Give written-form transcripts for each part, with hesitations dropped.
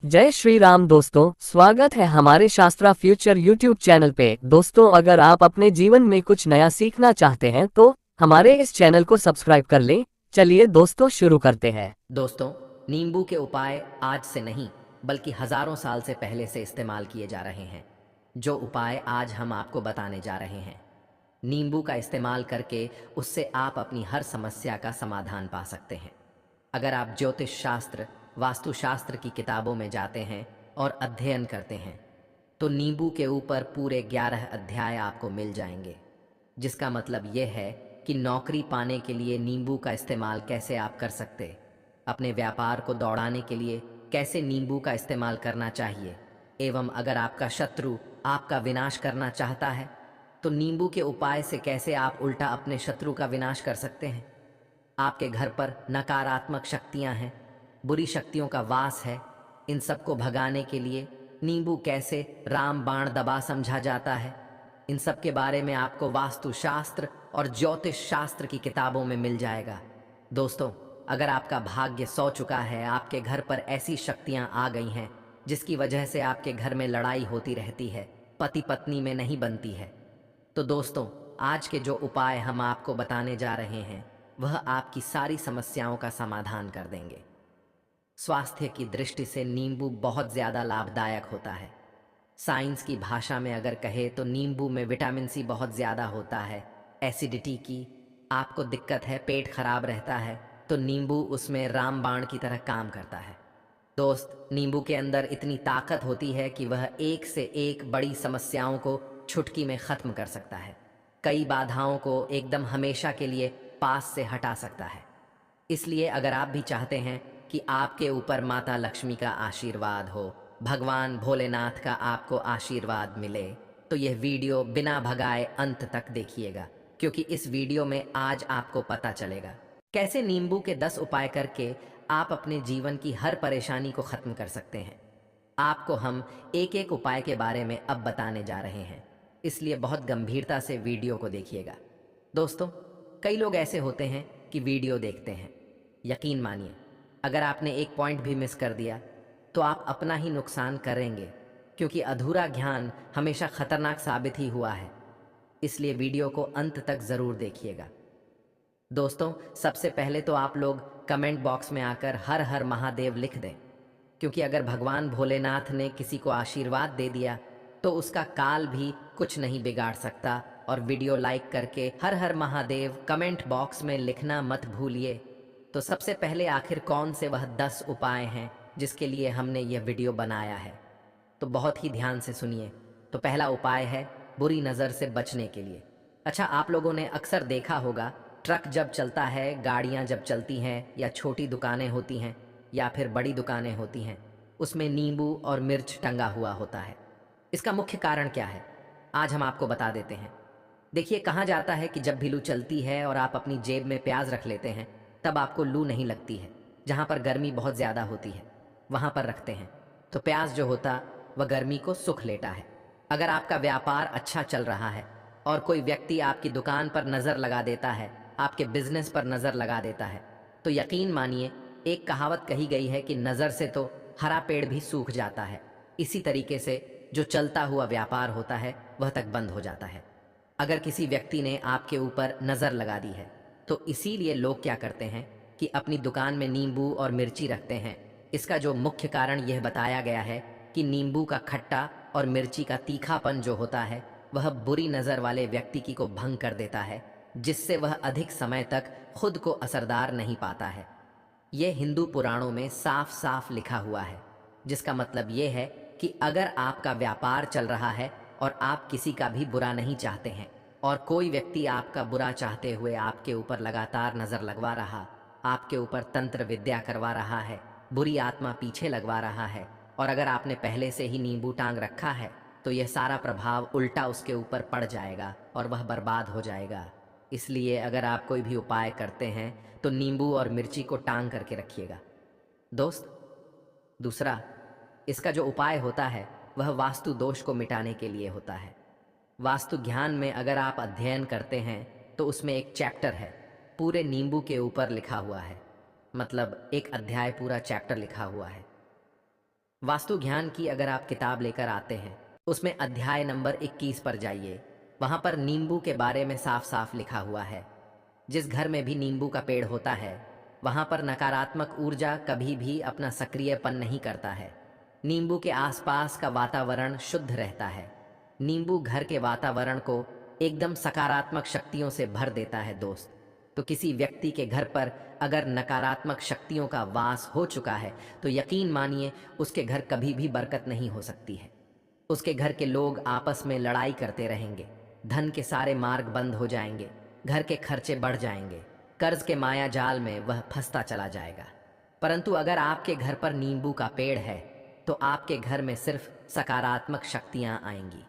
जय श्री राम दोस्तों, स्वागत है हमारे शास्त्रा फ्यूचर यूट्यूब चैनल पे। दोस्तों, अगर आप अपने जीवन में कुछ नया सीखना चाहते हैं तो हमारे इस चैनल को सब्सक्राइब कर लें। चलिए दोस्तों, शुरू करते हैं। दोस्तों, नींबू के उपाय आज से नहीं बल्कि हजारों साल से पहले से इस्तेमाल किए जा रहे हैं। जो उपाय आज हम आपको बताने जा रहे हैं, नींबू का इस्तेमाल करके उससे आप अपनी हर समस्या का समाधान पा सकते हैं। अगर आप ज्योतिष शास्त्र, वास्तुशास्त्र की किताबों में जाते हैं और अध्ययन करते हैं तो नींबू के ऊपर पूरे 11 अध्याय आपको मिल जाएंगे। जिसका मतलब यह है कि नौकरी पाने के लिए नींबू का इस्तेमाल कैसे आप कर सकते, अपने व्यापार को दौड़ाने के लिए कैसे नींबू का इस्तेमाल करना चाहिए, एवं अगर आपका शत्रु आपका विनाश करना चाहता है तो नींबू के उपाय से कैसे आप उल्टा अपने शत्रु का विनाश कर सकते हैं। आपके घर पर नकारात्मक शक्तियां हैं, बुरी शक्तियों का वास है, इन सबको भगाने के लिए नींबू कैसे राम बाण दबा समझा जाता है, इन सब के बारे में आपको वास्तुशास्त्र और ज्योतिष शास्त्र की किताबों में मिल जाएगा। दोस्तों, अगर आपका भाग्य सो चुका है, आपके घर पर ऐसी शक्तियां आ गई हैं जिसकी वजह से आपके घर में लड़ाई होती रहती है, पति पत्नी में नहीं बनती है, तो दोस्तों, आज के जो उपाय हम आपको बताने जा रहे हैं वह आपकी सारी समस्याओं का समाधान कर देंगे। स्वास्थ्य की दृष्टि से नींबू बहुत ज़्यादा लाभदायक होता है। साइंस की भाषा में अगर कहे तो नींबू में विटामिन सी बहुत ज़्यादा होता है। एसिडिटी की आपको दिक्कत है, पेट खराब रहता है, तो नींबू उसमें रामबाण की तरह काम करता है। दोस्त, नींबू के अंदर इतनी ताकत होती है कि वह एक से एक बड़ी समस्याओं को चुटकी में ख़त्म कर सकता है। कई बाधाओं को एकदम हमेशा के लिए पास से हटा सकता है। इसलिए अगर आप भी चाहते हैं कि आपके ऊपर माता लक्ष्मी का आशीर्वाद हो, भगवान भोलेनाथ का आपको आशीर्वाद मिले, तो यह वीडियो बिना भगाए अंत तक देखिएगा, क्योंकि इस वीडियो में आज आपको पता चलेगा कैसे नींबू के 10 उपाय करके आप अपने जीवन की हर परेशानी को ख़त्म कर सकते हैं। आपको हम एक एक उपाय के बारे में अब बताने जा रहे हैं, इसलिए बहुत गंभीरता से वीडियो को देखिएगा। दोस्तों, कई लोग ऐसे होते हैं कि वीडियो देखते हैं, यकीन मानिए अगर आपने एक पॉइंट भी मिस कर दिया तो आप अपना ही नुकसान करेंगे, क्योंकि अधूरा ज्ञान हमेशा खतरनाक साबित ही हुआ है। इसलिए वीडियो को अंत तक ज़रूर देखिएगा। दोस्तों, सबसे पहले तो आप लोग कमेंट बॉक्स में आकर हर हर महादेव लिख दें, क्योंकि अगर भगवान भोलेनाथ ने किसी को आशीर्वाद दे दिया तो उसका काल भी कुछ नहीं बिगाड़ सकता। और वीडियो लाइक करके हर हर महादेव कमेंट बॉक्स में लिखना मत भूलिए। तो सबसे पहले आखिर कौन से वह 10 उपाय हैं जिसके लिए हमने यह वीडियो बनाया है, तो बहुत ही ध्यान से सुनिए। तो पहला उपाय है बुरी नज़र से बचने के लिए। अच्छा, आप लोगों ने अक्सर देखा होगा, ट्रक जब चलता है, गाड़ियाँ जब चलती हैं, या छोटी दुकानें होती हैं या फिर बड़ी दुकानें होती हैं, उसमें नींबू और मिर्च टंगा हुआ होता है। इसका मुख्य कारण क्या है, आज हम आपको बता देते हैं। देखिए, कहा जाता है कि जब भी लू चलती है और आप अपनी जेब में प्याज रख लेते हैं तब आपको लू नहीं लगती है। जहाँ पर गर्मी बहुत ज़्यादा होती है वहाँ पर रखते हैं तो प्याज जो होता वह गर्मी को सुख लेता है। अगर आपका व्यापार अच्छा चल रहा है और कोई व्यक्ति आपकी दुकान पर नज़र लगा देता है, आपके बिजनेस पर नज़र लगा देता है, तो यकीन मानिए, एक कहावत कही गई है कि नज़र से तो हरा पेड़ भी सूख जाता है, इसी तरीके से जो चलता हुआ व्यापार होता है वह तक बंद हो जाता है। अगर किसी व्यक्ति ने आपके ऊपर नज़र लगा दी है तो इसीलिए लोग क्या करते हैं कि अपनी दुकान में नींबू और मिर्ची रखते हैं। इसका जो मुख्य कारण यह बताया गया है कि नींबू का खट्टा और मिर्ची का तीखापन जो होता है वह बुरी नज़र वाले व्यक्ति की को भंग कर देता है, जिससे वह अधिक समय तक खुद को असरदार नहीं पाता है। यह हिंदू पुराणों में साफ साफ लिखा हुआ है, जिसका मतलब यह है कि अगर आपका व्यापार चल रहा है और आप किसी का भी बुरा नहीं चाहते हैं और कोई व्यक्ति आपका बुरा चाहते हुए आपके ऊपर लगातार नज़र लगवा रहा, आपके ऊपर तंत्र विद्या करवा रहा है, बुरी आत्मा पीछे लगवा रहा है, और अगर आपने पहले से ही नींबू टांग रखा है तो यह सारा प्रभाव उल्टा उसके ऊपर पड़ जाएगा और वह बर्बाद हो जाएगा। इसलिए अगर आप कोई भी उपाय करते हैं तो नींबू और मिर्ची को टांग करके रखिएगा। दोस्त, दूसरा, इसका जो उपाय होता है वह वास्तु दोष को मिटाने के लिए होता है। वास्तु ज्ञान में अगर आप अध्ययन करते हैं तो उसमें एक चैप्टर है, पूरे नींबू के ऊपर लिखा हुआ है, मतलब एक अध्याय पूरा चैप्टर लिखा हुआ है। वास्तु ज्ञान की अगर आप किताब लेकर आते हैं, उसमें अध्याय नंबर 21 पर जाइए। वहां पर नींबू के बारे में साफ साफ लिखा हुआ है। जिस घर में भी नींबू का पेड़ होता है, वहां पर नकारात्मक ऊर्जा कभी भी अपना सक्रियपन नहीं करता है। नींबू के आसपास का वातावरण शुद्ध रहता है। नींबू घर के वातावरण को एकदम सकारात्मक शक्तियों से भर देता है दोस्त। तो किसी व्यक्ति के घर पर अगर नकारात्मक शक्तियों का वास हो चुका है, तो यकीन मानिए उसके घर कभी भी बरकत नहीं हो सकती है। उसके घर के लोग आपस में लड़ाई करते रहेंगे, धन के सारे मार्ग बंद हो जाएंगे, घर के खर्चे बढ़ जाएंगे, कर्ज के माया जाल में वह फंसता चला जाएगा। परंतु अगर आपके घर पर नींबू का पेड़ है, तो आपके घर में सिर्फ सकारात्मक शक्तियां आएंगी।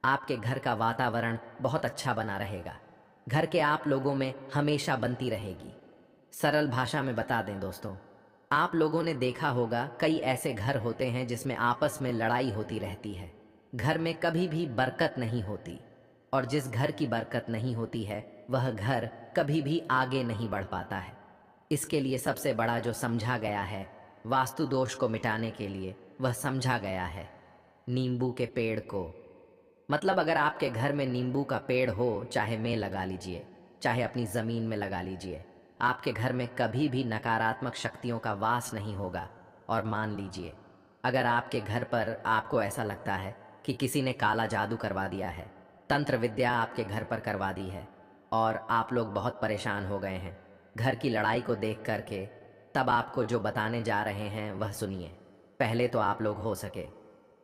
आपके घर का वातावरण बहुत अच्छा बना रहेगा। घर के आप लोगों में हमेशा बनती रहेगी। सरल भाषा में बता दें दोस्तों, आप लोगों ने देखा होगा कई ऐसे घर होते हैं जिसमें आपस में लड़ाई होती रहती है। घर में कभी भी बरकत नहीं होती, और जिस घर की बरकत नहीं होती है वह घर कभी भी आगे नहीं बढ़ पाता है। इसके लिए सबसे बड़ा जो समझा गया है वास्तु दोष को मिटाने के लिए, वह समझा गया है नींबू के पेड़ को। मतलब अगर आपके घर में नींबू का पेड़ हो, चाहे में लगा लीजिए, चाहे अपनी ज़मीन में लगा लीजिए, आपके घर में कभी भी नकारात्मक शक्तियों का वास नहीं होगा। और मान लीजिए अगर आपके घर पर आपको ऐसा लगता है कि किसी ने काला जादू करवा दिया है, तंत्र विद्या आपके घर पर करवा दी है, और आप लोग बहुत परेशान हो गए हैं घर की लड़ाई को देख करके, तब आपको जो बताने जा रहे हैं वह सुनिए। पहले तो आप लोग हो सके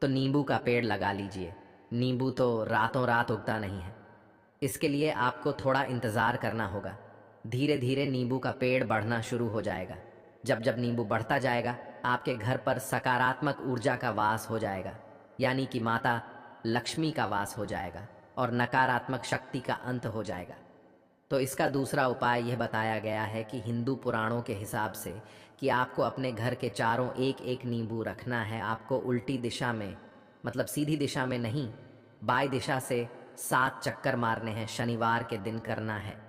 तो नींबू का पेड़ लगा लीजिए। नींबू तो रातों रात उगता नहीं है, इसके लिए आपको थोड़ा इंतज़ार करना होगा। धीरे धीरे नींबू का पेड़ बढ़ना शुरू हो जाएगा। जब जब नींबू बढ़ता जाएगा, आपके घर पर सकारात्मक ऊर्जा का वास हो जाएगा, यानी कि माता लक्ष्मी का वास हो जाएगा और नकारात्मक शक्ति का अंत हो जाएगा। तो इसका दूसरा उपाय यह बताया गया है कि हिंदू पुराणों के हिसाब से कि आपको अपने घर के चारों एक एक नींबू रखना है। आपको उल्टी दिशा में, मतलब सीधी दिशा में नहीं, बाई दिशा से 7 चक्कर मारने हैं, शनिवार के दिन करना है।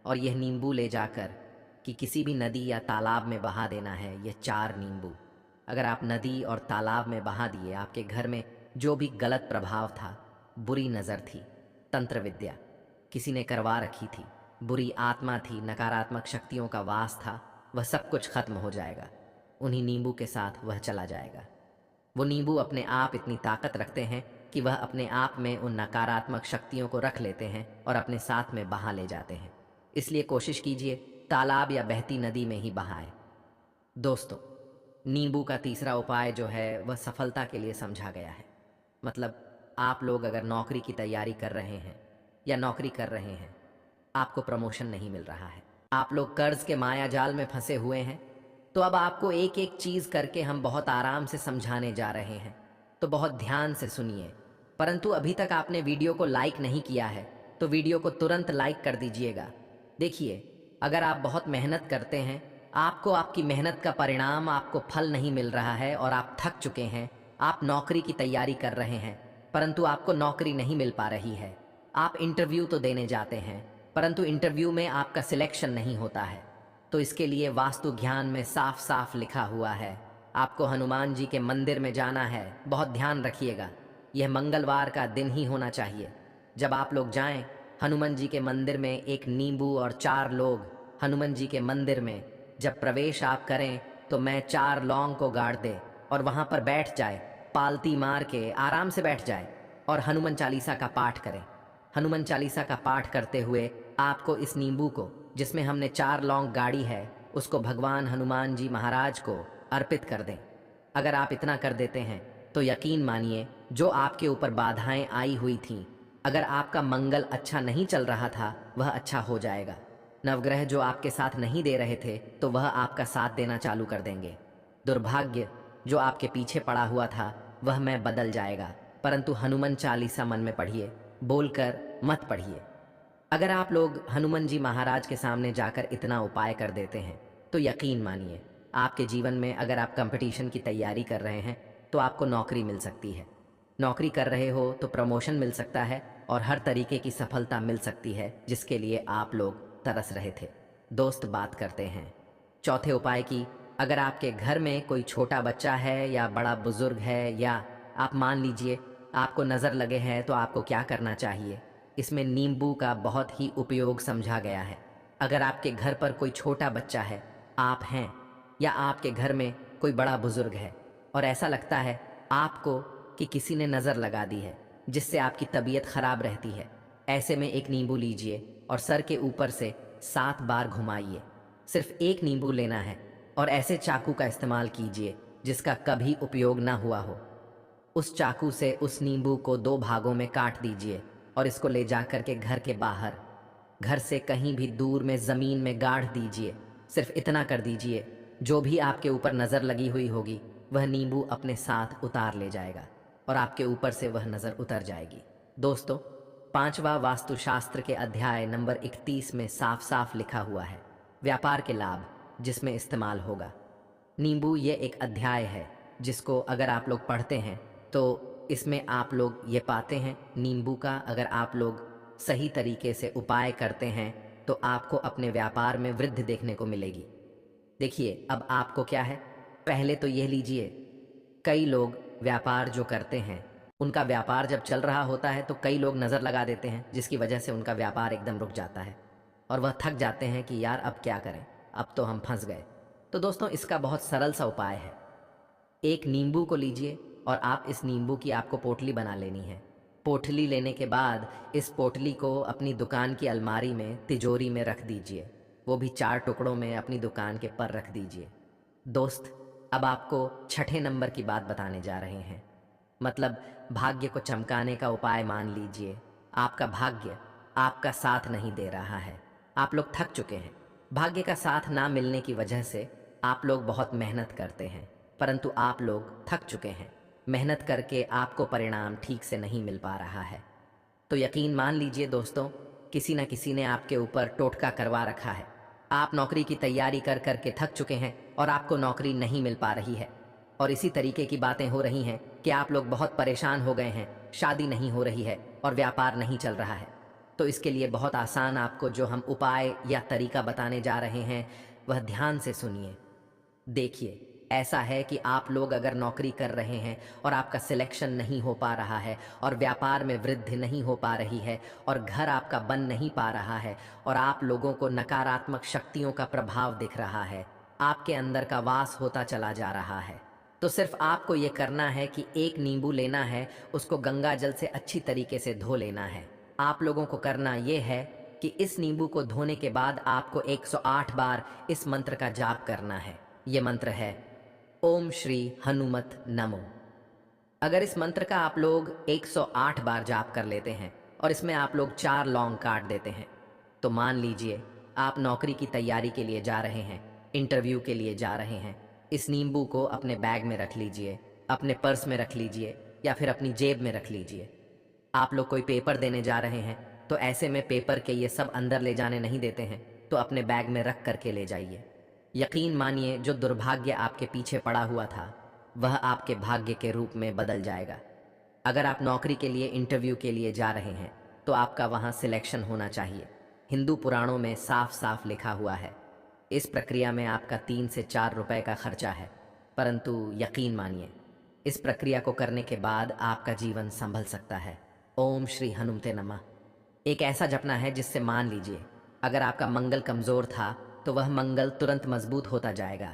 और यह नींबू ले जाकर कि किसी भी नदी या तालाब में बहा देना है। यह 4 नींबू अगर आप नदी और तालाब में बहा दिए, आपके घर में जो भी गलत प्रभाव था, बुरी नज़र थी, तंत्र विद्या किसी ने करवा रखी थी, बुरी आत्मा थी, नकारात्मक शक्तियों का वास था, वह सब कुछ खत्म हो जाएगा। उन्हीं नींबू के साथ वह चला जाएगा। वो नींबू अपने आप इतनी ताकत रखते हैं कि वह अपने आप में उन नकारात्मक शक्तियों को रख लेते हैं और अपने साथ में बहा ले जाते हैं। इसलिए कोशिश कीजिए तालाब या बहती नदी में ही बहाएं। दोस्तों, नींबू का तीसरा उपाय जो है वह सफलता के लिए समझा गया है। मतलब आप लोग अगर नौकरी की तैयारी कर रहे हैं या नौकरी कर रहे हैं, आपको प्रमोशन नहीं मिल रहा है, आप लोग कर्ज के माया जाल में फंसे हुए हैं, तो अब आपको एक एक चीज़ करके हम बहुत आराम से समझाने जा रहे हैं, तो बहुत ध्यान से सुनिए। परंतु अभी तक आपने वीडियो को लाइक नहीं किया है, तो वीडियो को तुरंत लाइक कर दीजिएगा। देखिए, अगर आप बहुत मेहनत करते हैं, आपको आपकी मेहनत का परिणाम, आपको फल नहीं मिल रहा है और आप थक चुके हैं, आप नौकरी की तैयारी कर रहे हैं परंतु आपको नौकरी नहीं मिल पा रही है, आप इंटरव्यू तो देने जाते हैं परंतु इंटरव्यू में आपका सिलेक्शन नहीं होता है, तो इसके लिए वास्तु ज्ञान में साफ साफ लिखा हुआ है आपको हनुमान जी के मंदिर में जाना है। बहुत ध्यान रखिएगा, यह मंगलवार का दिन ही होना चाहिए। जब आप लोग जाएं हनुमान जी के मंदिर में, एक नींबू और 4 लोग हनुमान जी के मंदिर में जब प्रवेश आप करें, तो मैं 4 लौंग को गाड़ दे और वहां पर बैठ जाए, पालती मार के आराम से बैठ जाए और हनुमान चालीसा का पाठ करें। हनुमान चालीसा का पाठ करते हुए आपको इस नींबू को, जिसमें हमने 4 लौंग गाड़ी है, उसको भगवान हनुमान जी महाराज को अर्पित कर दें। अगर आप इतना कर देते हैं तो यकीन मानिए जो आपके ऊपर बाधाएं आई हुई थीं, अगर आपका मंगल अच्छा नहीं चल रहा था, वह अच्छा हो जाएगा। नवग्रह जो आपके साथ नहीं दे रहे थे, तो वह आपका साथ देना चालू कर देंगे। दुर्भाग्य जो आपके पीछे पड़ा हुआ था, वह मैं बदल जाएगा। परंतु हनुमान चालीसा मन में पढ़िए, बोलकर मत पढ़िए। अगर आप लोग हनुमान जी महाराज के सामने जाकर इतना उपाय कर देते हैं, तो यकीन मानिए आपके जीवन में, अगर आप कंपटीशन की तैयारी कर रहे हैं, तो आपको नौकरी मिल सकती है। नौकरी कर रहे हो तो प्रमोशन मिल सकता है और हर तरीके की सफलता मिल सकती है, जिसके लिए आप लोग तरस रहे थे। दोस्त, बात करते हैं चौथे उपाय की। अगर आपके घर में कोई छोटा बच्चा है या बड़ा बुजुर्ग है, या आप मान लीजिए आपको नज़र लगे हैं, तो आपको क्या करना चाहिए? इसमें नींबू का बहुत ही उपयोग समझा गया है। अगर आपके घर पर कोई छोटा बच्चा है, आप हैं, या आपके घर में कोई बड़ा बुजुर्ग है और ऐसा लगता है आपको कि किसी ने नज़र लगा दी है, जिससे आपकी तबीयत खराब रहती है, ऐसे में एक नींबू लीजिए और सर के ऊपर से 7 बार घुमाइए। सिर्फ एक नींबू लेना है और ऐसे चाकू का इस्तेमाल कीजिए जिसका कभी उपयोग ना हुआ हो। उस चाकू से उस नींबू को 2 भागों में काट दीजिए और इसको ले जाकर के घर के बाहर, घर से कहीं भी दूर में ज़मीन में गाड़ दीजिए। सिर्फ इतना कर दीजिए, जो भी आपके ऊपर नज़र लगी हुई होगी वह नींबू अपने साथ उतार ले जाएगा और आपके ऊपर से वह नज़र उतर जाएगी। दोस्तों, 5वां वास्तुशास्त्र के अध्याय नंबर 31 में साफ साफ लिखा हुआ है व्यापार के लाभ जिसमें इस्तेमाल होगा। नींबू ये एक अध्याय है जिसको अगर आप लोग पढ़ते हैं तो इसमें आप लोग ये पाते हैं, नींबू का अगर आप लोग सही तरीके से उपाय करते हैं तो आपको अपने व्यापार में वृद्धि देखने को मिलेगी। देखिए, अब आपको क्या है, पहले तो यह लीजिए, कई लोग व्यापार जो करते हैं, उनका व्यापार जब चल रहा होता है तो कई लोग नज़र लगा देते हैं, जिसकी वजह से उनका व्यापार एकदम रुक जाता है और वह थक जाते हैं कि यार अब क्या करें, अब तो हम फंस गए। तो दोस्तों, इसका बहुत सरल सा उपाय है। एक नींबू को लीजिए और आप इस नींबू की आपको पोटली बना लेनी है। पोटली लेने के बाद इस पोटली को अपनी दुकान की अलमारी में, तिजोरी में रख दीजिए, वो भी 4 टुकड़ों में अपनी दुकान के पर रख दीजिए। दोस्त, अब आपको 6ठे नंबर की बात बताने जा रहे हैं, मतलब भाग्य को चमकाने का उपाय। मान लीजिए आपका भाग्य आपका साथ नहीं दे रहा है, आप लोग थक चुके हैं। भाग्य का साथ ना मिलने की वजह से आप लोग बहुत मेहनत करते हैं, परंतु आप लोग थक चुके हैं। मेहनत करके आपको परिणाम ठीक से नहीं मिल पा रहा है। तो यकीन मान लीजिए दोस्तों, किसी न किसी ने आपके ऊपर टोटका करवा रखा है। आप नौकरी की तैयारी कर करके थक चुके हैं और आपको नौकरी नहीं मिल पा रही है। और इसी तरीके की बातें हो रही हैं कि आप लोग बहुत परेशान हो गए हैं, शादी नहीं हो रही है और व्यापार नहीं चल रहा है। तो इसके लिए बहुत आसान आपको जो हम उपाय या तरीका बताने जा रहे हैं वह ध्यान से सुनिए। देखिए, ऐसा है कि आप लोग अगर नौकरी कर रहे हैं और आपका सिलेक्शन नहीं हो पा रहा है और व्यापार में वृद्धि नहीं हो पा रही है और घर आपका बन नहीं पा रहा है और आप लोगों को नकारात्मक शक्तियों का प्रभाव दिख रहा है, आपके अंदर का वास होता चला जा रहा है, तो सिर्फ आपको ये करना है कि एक नींबू लेना है, उसको गंगा जल से अच्छी तरीके से धो लेना है। आप लोगों को करना ये है कि इस नींबू को धोने के बाद आपको 108 बार इस मंत्र का जाप करना है। ये मंत्र है ओम श्री हनुमत नमो। अगर इस मंत्र का आप लोग 108 बार जाप कर लेते हैं और इसमें आप लोग 4 लौंग काट देते हैं, तो मान लीजिए आप नौकरी की तैयारी के लिए जा रहे हैं, इंटरव्यू के लिए जा रहे हैं। इस नींबू को अपने बैग में रख लीजिए, अपने पर्स में रख लीजिए या फिर अपनी जेब में रख लीजिए। आप लोग कोई पेपर देने जा रहे हैं तो ऐसे में पेपर के ये सब अंदर ले जाने नहीं देते हैं, तो अपने बैग में रख करके ले जाइए। यकीन मानिए, जो दुर्भाग्य आपके पीछे पड़ा हुआ था वह आपके भाग्य के रूप में बदल जाएगा। अगर आप नौकरी के लिए, इंटरव्यू के लिए जा रहे हैं तो आपका वहां सिलेक्शन होना चाहिए। हिंदू पुराणों में साफ साफ लिखा हुआ है। इस प्रक्रिया में आपका 3 से 4 रुपए का खर्चा है, परंतु यकीन मानिए, इस प्रक्रिया को करने के बाद आपका जीवन संभल सकता है। ओम श्री हनुमते नमः एक ऐसा जपना है जिससे मान लीजिए अगर आपका मंगल कमजोर था तो वह मंगल तुरंत मजबूत होता जाएगा,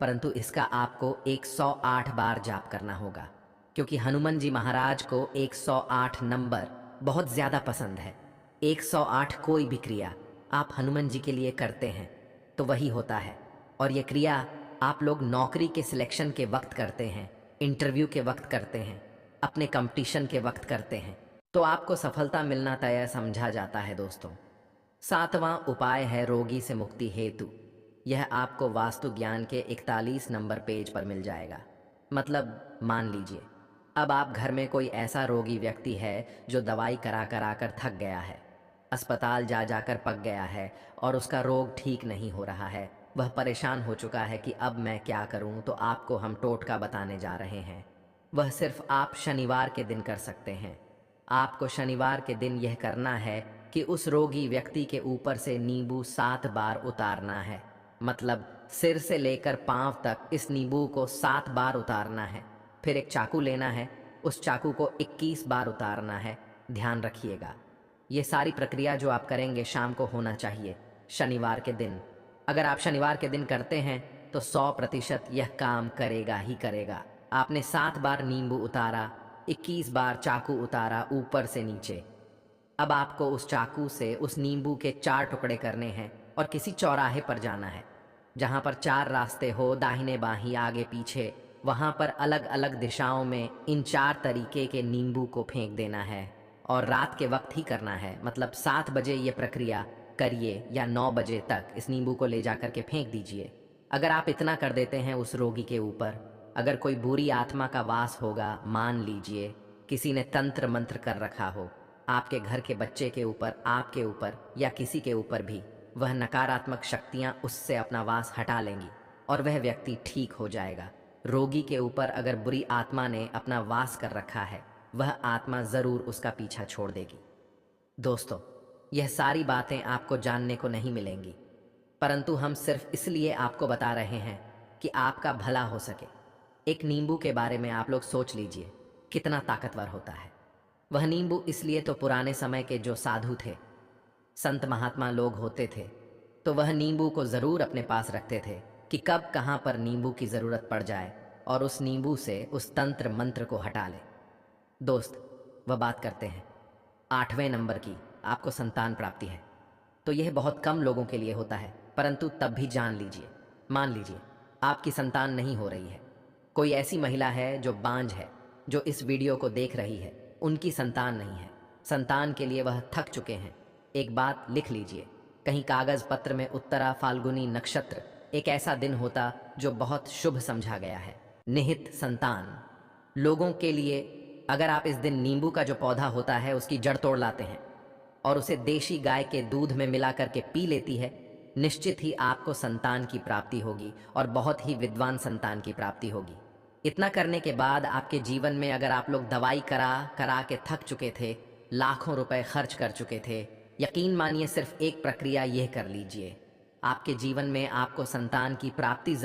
परंतु इसका आपको 108 बार जाप करना होगा, क्योंकि हनुमान जी महाराज को 108 नंबर बहुत ज्यादा पसंद है। 108 कोई भी क्रिया आप हनुमान जी के लिए करते हैं तो वही होता है। और ये क्रिया आप लोग नौकरी के सिलेक्शन के वक्त करते हैं, इंटरव्यू के वक्त करते हैं, अपने कंपटीशन के वक्त करते हैं, तो आपको सफलता मिलना तय समझा जाता है दोस्तों। 7वां उपाय है रोगी से मुक्ति हेतु। यह आपको वास्तु ज्ञान के 41 नंबर पेज पर मिल जाएगा। मतलब मान लीजिए अब आप घर में कोई ऐसा रोगी व्यक्ति है जो दवाई करा करा कर थक गया है, अस्पताल जा जाकर पक गया है और उसका रोग ठीक नहीं हो रहा है। वह परेशान हो चुका है कि अब मैं क्या करूं, तो आपको हम टोटका बताने जा रहे हैं। वह सिर्फ आप शनिवार के दिन कर सकते हैं। आपको शनिवार के दिन यह करना है कि उस रोगी व्यक्ति के ऊपर से नींबू 7 बार उतारना है, मतलब सिर से लेकर पांव तक इस नींबू को 7 बार उतारना है। फिर एक चाकू लेना है, उस चाकू को 21 बार उतारना है। ध्यान रखिएगा, ये सारी प्रक्रिया जो आप करेंगे शाम को होना चाहिए, शनिवार के दिन। अगर आप शनिवार के दिन करते हैं तो 100% यह काम करेगा ही करेगा। आपने 7 बार नींबू उतारा, 21 बार चाकू उतारा ऊपर से नीचे। अब आपको उस चाकू से उस नींबू के 4 टुकड़े करने हैं और किसी चौराहे पर जाना है जहां पर 4 रास्ते हो, दाहिने बाहीं आगे पीछे। वहां पर अलग अलग दिशाओं में इन 4 तरीके के नींबू को फेंक देना है और रात के वक्त ही करना है। मतलब 7 बजे ये प्रक्रिया करिए या 9 बजे तक इस नींबू को ले जाकर के फेंक दीजिए। अगर आप इतना कर देते हैं उस रोगी के ऊपर, अगर कोई बुरी आत्मा का वास होगा, मान लीजिए किसी ने तंत्र मंत्र कर रखा हो आपके घर के बच्चे के ऊपर, आपके ऊपर या किसी के ऊपर भी, वह नकारात्मक शक्तियां उससे अपना वास हटा लेंगी और वह व्यक्ति ठीक हो जाएगा। रोगी के ऊपर अगर बुरी आत्मा ने अपना वास कर रखा है, वह आत्मा जरूर उसका पीछा छोड़ देगी। दोस्तों, यह सारी बातें आपको जानने को नहीं मिलेंगी, परंतु हम सिर्फ इसलिए आपको बता रहे हैं कि आपका भला हो सके। एक नींबू के बारे में आप लोग सोच लीजिए कितना ताकतवर होता है। वह नींबू इसलिए तो पुराने समय के जो साधु थे, संत महात्मा लोग होते थे, तो वह नींबू को जरूर अपने पास रखते थे कि कब कहां पर नींबू की जरूरत पड़ जाए और उस नींबू से उस तंत्र मंत्र को हटा ले। दोस्त, वह बात करते हैं 8वें नंबर की, आपको संतान प्राप्ति है। तो यह बहुत कम लोगों के लिए होता है, परंतु तब भी जान लीजिए, मान लीजिए आपकी संतान नहीं हो रही है। कोई ऐसी महिला है जो बांझ है, जो इस वीडियो को देख रही है, उनकी संतान नहीं है। संतान के लिए वह थक चुके हैं। एक बात लिख लीजिए, कहीं कागज पत्र में उत्तरा फाल्गुनी नक्षत्र एक ऐसा दिन होता जो बहुत शुभ समझा गया है। निहित संतान लोगों के लिए अगर आप इस दिन नींबू का जो पौधा होता है उसकी जड़ तोड़ लाते हैं और उसे देशी गाय के दूध में मिला करके पी लेती है, निश्चित ही आपको संतान की प्राप्ति होगी और बहुत ही विद्वान संतान की प्राप्ति होगी। इतना करने के बाद आपके जीवन में अगर आप लोग दवाई करा करा के थक चुके थे, लाखों रुपए खर्च कर चुके थे, यकीन मानिए सिर्फ एक प्रक्रिया यह कर लीजिए, आपके जीवन में आपको संतान की प्राप्ति